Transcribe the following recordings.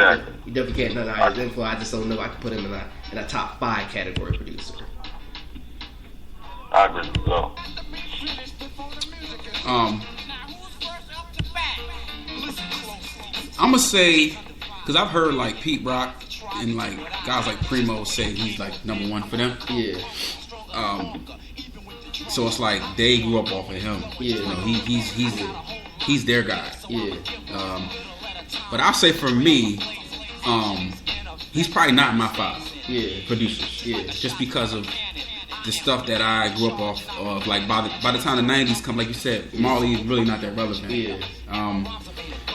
Exactly. You definitely can't deny his influence. I just don't know if I can put him in a top 5 category producer. I agree with you. I'm gonna say, because I've heard like Pete Rock and like guys like Primo say he's like number 1 for them. Yeah. So it's like they grew up off of him. Yeah. You know, he's their guy. Yeah. But I'll say for me, he's probably not in my 5 producers. Yeah. Just because of the stuff that I grew up off of. Like by the time the 90s come, like you said, Marley is really not that relevant. Yeah.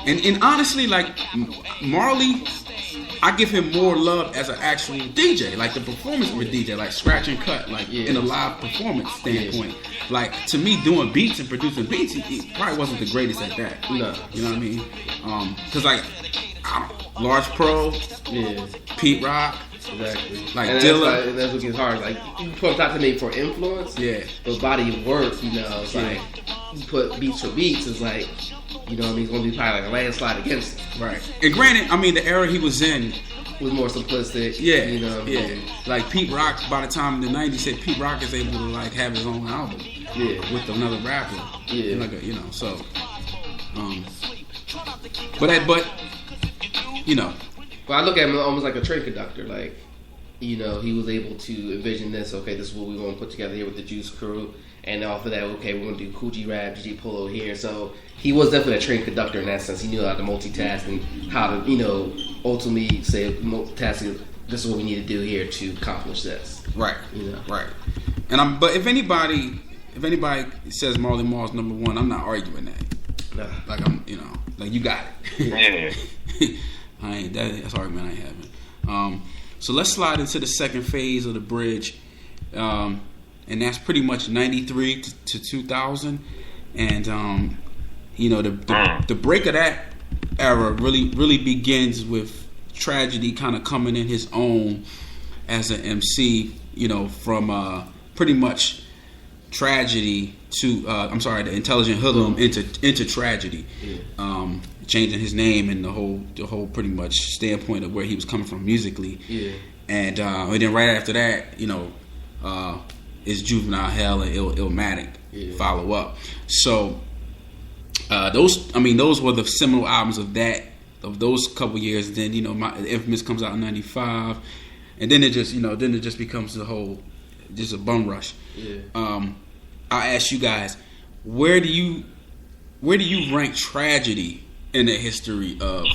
And honestly, like Marley, I give him more love as an actual DJ, like the performance of a DJ, like scratch and cut, like in a live performance standpoint. Yeah. Like to me, doing beats and producing beats, he probably wasn't the greatest at that. No, you know what I mean? Because like Large Pro, Pete Rock. Exactly. Like and Dilla. that's what gets hard. Like you put top to me for influence, but body of work, you know, it's like you put beats for beats, it's like, you know what I mean, it's gonna be probably like a landslide against it. Right. And granted, I mean the era he was in was more simplistic. Yeah. You know what I mean? Like Pete Rock, by the time in the 90s, said Pete Rock is able to like have his own album. Yeah. With another rapper. Yeah. Like a, you know, so but you know. Well, I look at him almost like a train conductor. Like, you know, he was able to envision this. Okay, this is what we're going to put together here with the Juice Crew. And off of that, okay, we're going to do Coogee Rap, DJ Polo here. So he was definitely a trained conductor in that sense. He knew how to multitask and how to, you know, ultimately say, multitasking, this is what we need to do here to accomplish this. Right. You know? Right. But if anybody says Marley Marl's number 1, I'm not arguing that. Nah. Like I'm, you know, like you got it. Yeah. That's an argument I ain't having. So let's slide into the second phase of the bridge, and that's pretty much 93 to 2000, and you know the break of that era really begins with Tragedy kind of coming in his own as an MC. You know, from pretty much Tragedy to the Intelligent Hoodlum into Tragedy. Yeah. Changing his name and the whole pretty much standpoint of where he was coming from musically. Yeah. And then right after that, you know, is Juvenile Hell and Illmatic follow up. So those were the seminal albums of those couple years. Then, you know, Infamous comes out in 95, and then it just becomes just a bum rush. Yeah. I'll ask you guys, where do you rank Tragedy in the history of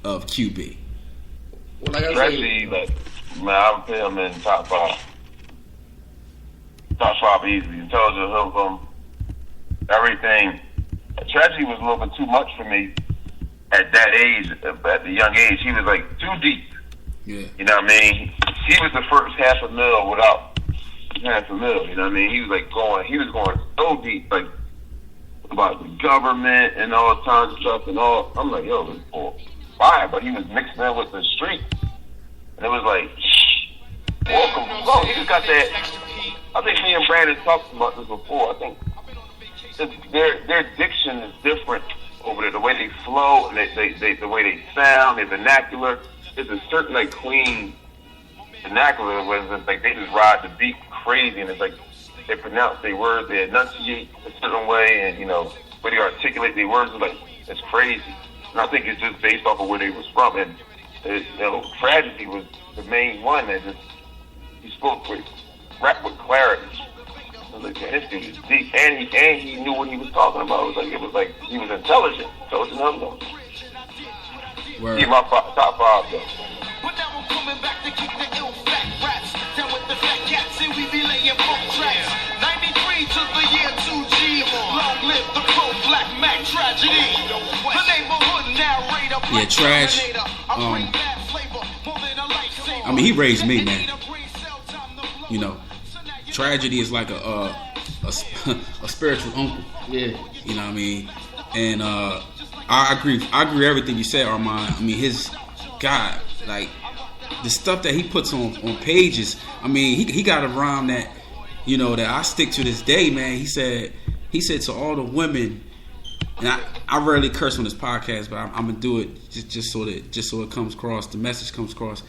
QB? Well, like Tragedy, like, man, I would put him in top 5. Top 5 easily. Intelligent Hoodlum, everything. Tragedy was a little bit too much for me at that age, at the young age. He was like too deep. Yeah. You know what I mean? He was the first $500,000 without $500,000. You know what I mean? He was going so deep, like, about the government and all kinds of stuff and all. I'm like, yo, this boy fire, but he was mixing in with the street. And it was like, welcome. Oh, he just got that. I think me and Brandon talked about this before. I think their diction is different over there. The way they flow and the way they sound, their vernacular. There's a certain like clean vernacular where it's like they just ride the beat crazy, and it's like they pronounce their words, they enunciate a certain way, and you know, where they articulate their words, like it's crazy. And I think it's just based off of where they was from. And you know, Tragedy was the main one that just he spoke with rap with clarity. I was like, man, this dude is deep, and he knew what he was talking about. It was like he was intelligent. So it's another one. Word. He's my top 5 though. But now I'm coming back to keep the ill fat rats down with the fat cats, and we be laying both tracks. 93 to the year 2G. Long live the pro black Mac Tragedy. The neighborhood narrator. Yeah, Trash. I mean, he raised me, man. You know, Tragedy is like a spiritual uncle. Yeah. You know what I mean? And I agree with everything you said, Armand. I mean, his God, like the stuff that he puts on pages. I mean, he got a rhyme that, you know, that I stick to this day, man. He said to all the women and I rarely curse on this podcast, but I'm gonna do it just so it comes across, the message comes across.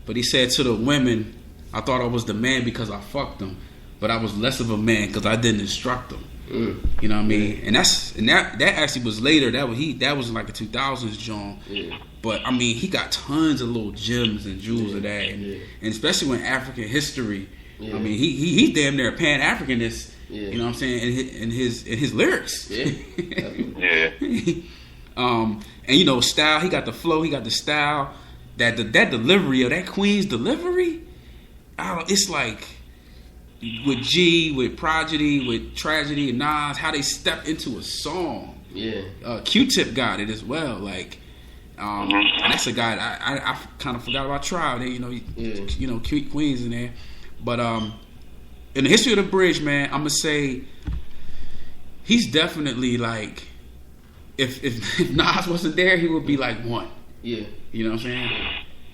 But he said to the women, I thought I was the man because I fucked them, but I was less of a man because I didn't instruct them. You know what I mean? And that actually was later. That was like a 2000s John. Yeah. But I mean, he got tons of little gems and jewels of that, and especially when African history. I mean, he damn near Pan Africanist. You know what I'm saying? In his lyrics. Yeah. And you know, style. He got the flow. He got the style. That delivery of that Queen's delivery. It's like with G, with Prodigy, with Tragedy and Nas, how they step into a song. Yeah. Q-Tip got it as well. Like, and that's a guy I kind of forgot about Trial. They, you know, Queen's in there. But in the history of the bridge, man, I'm gonna say he's definitely like, if Nas wasn't there, he would be like one. Yeah. You know what I'm saying?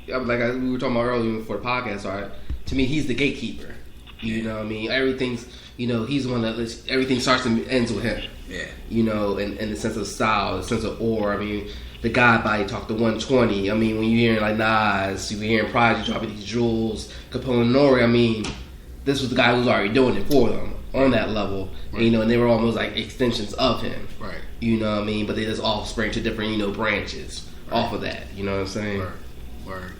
Yeah, like we were talking about earlier before the podcast, right? To me, he's the gatekeeper. You know what I mean? Everything's, he's the one that everything starts and ends with him. Yeah. You know, in the sense of style, the sense of aura. I mean, the God body talk, the 120. I mean, when you're hearing like Nas, you're hearing Prodigy dropping these jewels, Capone and Nori, I mean, this was the guy who was already doing it for them on that level. Right. And, and they were almost like extensions of him. Right. You know what I mean? But they just all sprang to different, branches off of that. You know what I'm saying? Word.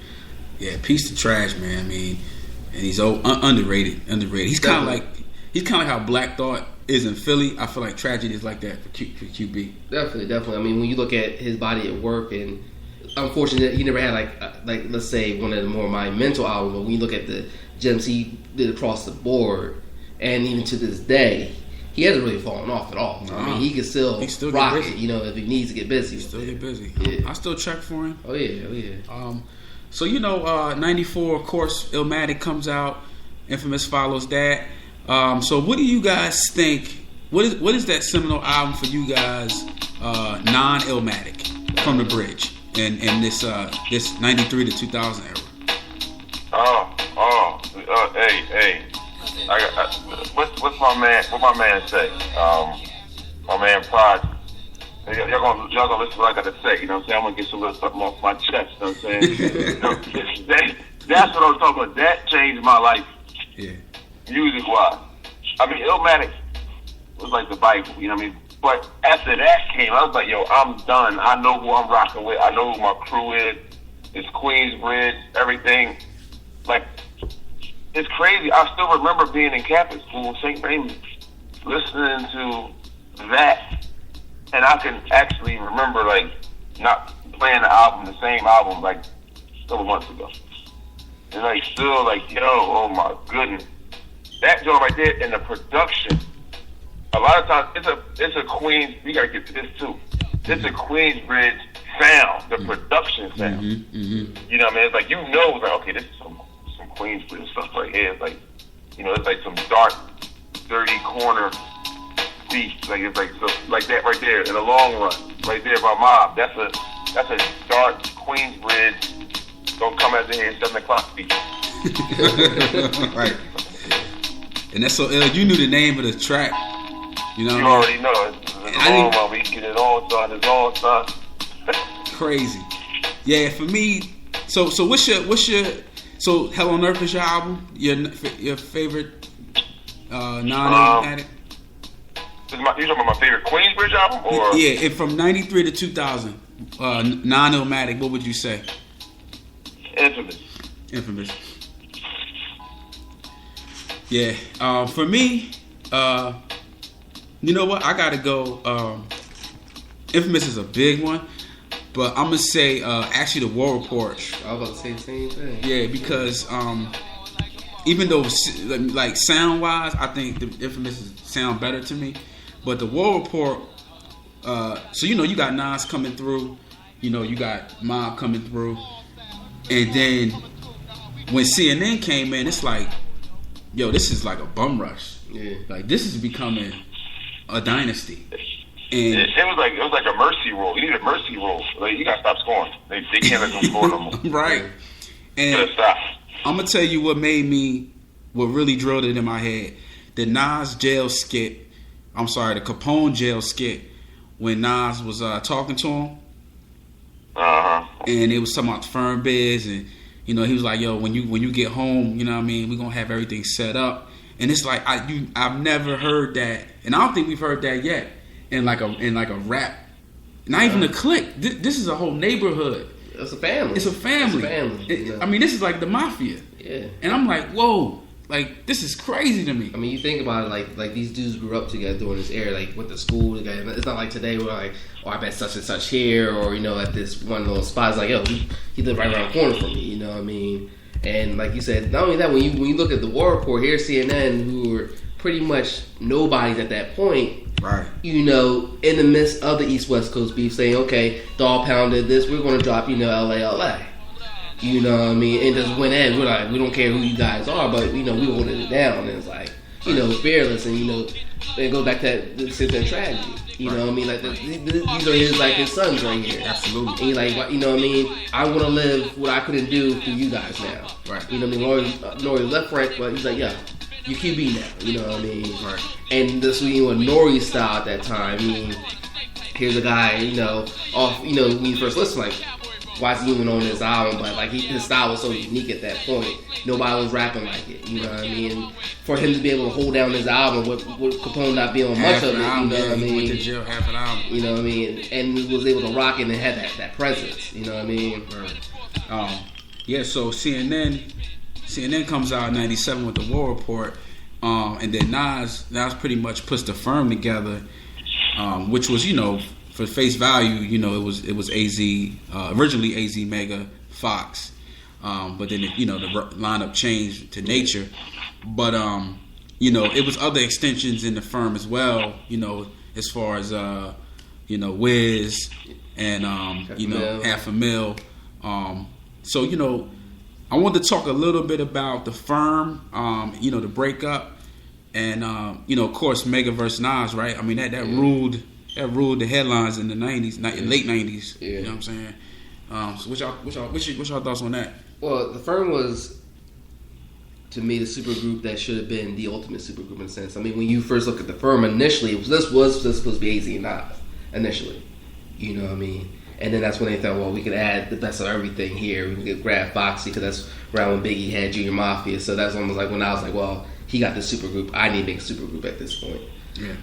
Yeah, piece of trash, man. I mean, and he's underrated. He's kind of like how Black Thought is in Philly. I feel like Tragedy is like that for QB. Definitely. I mean, when you look at his body of work, and unfortunately, he never had like let's say one of the more monumental albums. But when you look at the gems he did across the board, and even to this day, he hasn't really fallen off at all. I mean, he can still rock it. If he needs to get busy. Get busy. Yeah. I still check for him. Oh yeah. So 94, of course, Illmatic comes out. Infamous follows that. So what do you guys think? What is that seminal album for you guys? Non-Illmatic from the bridge and this 93 to 2000 era. Hey. What's my man? What my man say? My man Prod. Y'all gonna listen to what I gotta say. You know what I'm saying? I'm gonna get some little stuff off my chest. You know what I'm saying? That's what I was talking about. That changed my life. Yeah. Music wise. I mean, Illmatic was like the Bible. You know what I mean? But after that came, I was like, yo, I'm done. I know who I'm rocking with. I know who my crew is. It's Queensbridge. Everything. Like, it's crazy. I still remember being in Catholic school, St. Raymond, listening to that. And I can actually remember, like, not playing the same album, like, a couple months ago. And, like, still, like, yo, oh, my goodness. That joint right there, and the production, a lot of times, it's a Queens, we got to get to this, too. It's a Queensbridge sound, the production sound. You know what I mean? It's like, it's like, okay, this is some Queensbridge stuff right here. It's like, it's like some dark, dirty corner beat, like it's like that right there in the long run, right there by Mob. That's a dark Queensbridge. Don't come out here at 7 o'clock beat. Right. And that's so ill. You knew the name of the track. You already know. It's a long one. We get it all done. It's all done. Crazy. Yeah, for me. So what's your so Hell on Earth is your album? Your favorite non-Illmatic? You talking about my favorite Queensbridge album? Or? Yeah, and from 93 to 2000, non-Illmatic, what would you say? Infamous. Yeah, for me, you know what? I gotta go. Infamous is a big one, but I'm gonna say actually the War Report. I was about to say the same thing. Yeah, because even though like sound wise, I think the Infamous sound better to me. But the War Report, so you got Nas coming through, you got Mob coming through, and then when CNN came in, it's like, yo, this is like a bum rush. Yeah. Like this is becoming a dynasty. And it was like a mercy rule. You need a mercy rule. Like, you gotta stop scoring. They can't let them score no more. Right. And I'm gonna tell you what really drilled it in my head. The Nas jail skit. I'm sorry, the Capone jail skit when Nas was talking to him. Uh-huh. And it was talking about the firm biz, and he was like, "Yo, when you get home, you know what I mean, we're gonna have everything set up." And it's like I've never heard that, and I don't think we've heard that yet in like a rap, not even a clique. This is a whole neighborhood. It's a family. It's a family. I mean, this is like the mafia. Yeah. And I'm like, whoa, like this is crazy to me. I mean, you think about it, like these dudes grew up together during this era, like went to school together. It's not like today where like, oh, I bet such and such here, or at this one little spot. It's like, yo, he lived right around the corner from me. You know what I mean? And like you said, not only that, when you look at the war report here, CNN, who were pretty much nobodies at that point. Right. In the midst of the East-West Coast beef, saying, okay, Dog Pound did this, we're going to drop, LA. You know what I mean? And just went in. We're like, we don't care who you guys are, but, we wanted it down. And it's like, fearless. And, it goes back to that sense of tragedy. You know what I mean? Like, these are his sons right here. Absolutely. And he's like, you know what I mean? I want to live what I couldn't do for you guys now. Right. You know what I mean? Nori's left rank, but he's like, yeah. You QB now, you know what I mean? Right. And this was Nori's style at that time. I mean, here's a guy, when you first listen, like, why is he even on this album? But like his style was so unique at that point. Nobody was rapping like it, you know what I mean? And for him to be able to hold down this album with Capone not being on much of it, you know what I mean? He went to jail half an album. You know what I mean? And was able to rock it and had that presence, you know what I mean? Right. Yeah, so CNN comes out in 97 with the War Report, and then Nas pretty much puts the firm together, which was, for face value, it was AZ, originally AZ Mega Fox, but then the lineup changed to Nature, but it was other extensions in the firm as well, as far as Wiz and half a mil, so I wanted to talk a little bit about the firm, the breakup, and of course Mega versus Nas, right? I mean that ruled the headlines in the '90s, late '90s. Yeah. You know what I'm saying? So what's y'all thoughts on that? Well, the firm was, to me, the supergroup that should have been the ultimate supergroup in a sense. I mean, when you first look at the firm initially, this was supposed to be AZ and Nas initially. You know what I mean? And then that's when they thought, well, we could add the best of everything here. We could grab Foxy because that's around when Biggie had Junior Mafia. So that's almost like when I was like, well, he got the supergroup. I need to make a supergroup at this point. Yeah.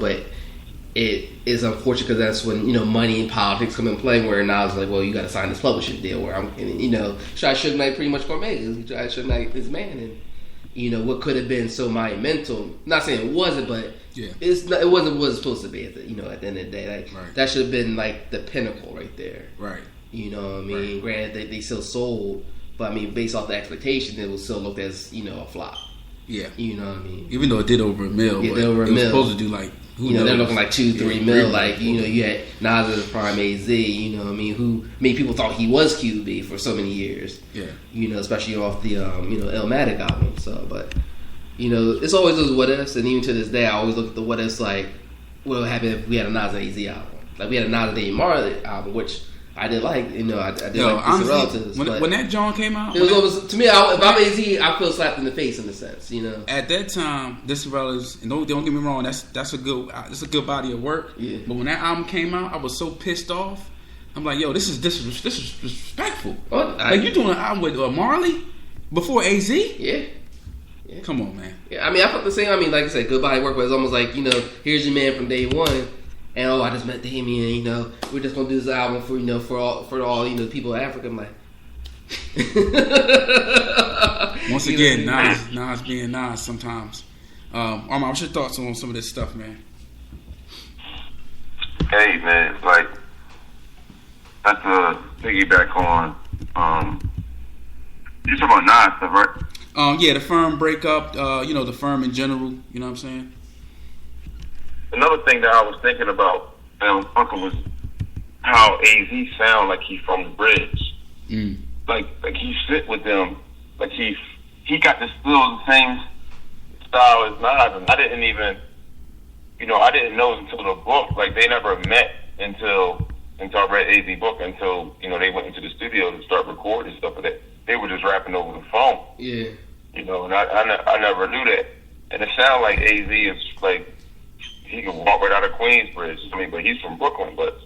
But it is unfortunate because that's when, money and politics come in play where now it's like, well, you got to sign this publishing deal where I'm, try to Suge Knight pretty much Gourmet. Try to Suge Knight his man. And, what could have been so monumental, not saying it wasn't, but yeah, it wasn't what it was supposed to be at the end of the day. Like, right. That should have been like the pinnacle right there. Right. You know what I mean? Right. Granted, they still sold, but I mean, based off the expectation, it was still looked as, a flop. Yeah. You know what I mean? Even though it did over $1 million. It did over $1 million. It was supposed to do like, they're looking like 2-3 mil. Like, you had Nas as prime AZ, you know what I mean? Who many people thought he was QB for so many years. Yeah. Especially off the, Illmatic album. So, but, it's always those what ifs. And even to this day, I always look at the what ifs like, what would happen if we had a Nas and AZ album? Like, we had a Nas and Dave Marley album, which I did like, I did like honestly, Relatives. When that John came out, it was almost, to me, if I'm AZ, I feel slapped in the face in a sense, At that time, Desperella's, and don't get me wrong, that's a good body of work. Yeah. But when that album came out, I was so pissed off. I'm like, yo, this is disrespectful. Like, you doing an album with Marley before AZ? Yeah. Come on, man. Yeah, I mean, I felt the same. I mean, like I said, good body of work, but it's almost like, here's your man from day one. And I just met Damien. We're just gonna do this album for all the people of Africa. I'm like, once again, Nas being Nas sometimes. Armand, what's your thoughts on some of this stuff, man? Hey, man, it's like that's a piggyback on. You talking about Nas stuff, right? Yeah, the firm breakup. The firm in general. You know what I'm saying? Another thing that I was thinking about, Uncle, was how AZ sound like he's from the bridge. Mm. Like he sit with them, like he got the still the same style as Nas, and I didn't even, I didn't know until the book. Like they never met until I read AZ book until they went into the studio to start recording stuff. But they were just rapping over the phone. Yeah. And I never knew that, and it sounded like AZ is like. he can walk right out of Queensbridge. I mean, but he's from Brooklyn. But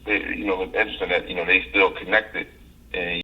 they, it's interesting that they still connected. And